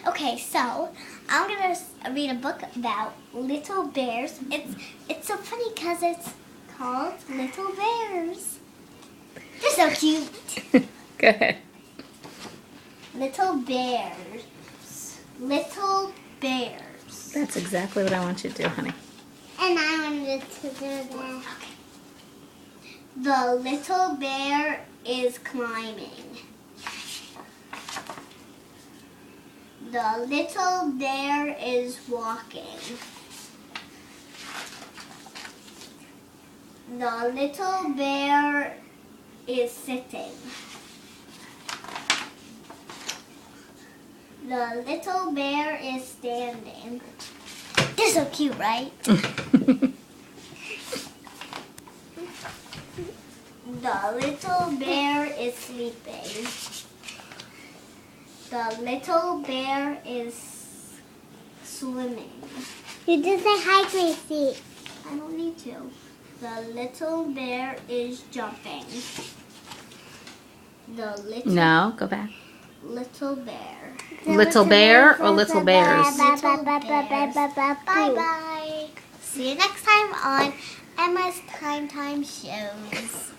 Okay, so I'm gonna read a book about little bears. It's so funny because it's called Little Bears. They're so cute. Go ahead. Little bears. Little bears. That's exactly what I want you to do, honey. And I wanted to do that. Okay. The little bear is climbing. The little bear is walking. The little bear is sitting. The little bear is standing. They're so cute, right? The little bear is sleeping. The little bear is swimming. You just say hi, Gracie. I don't need to. The little bear is jumping. The little No, go back. little bear. Little bear or little bears? Little bears. Bye bye. See you next time on Emma's Time Shows.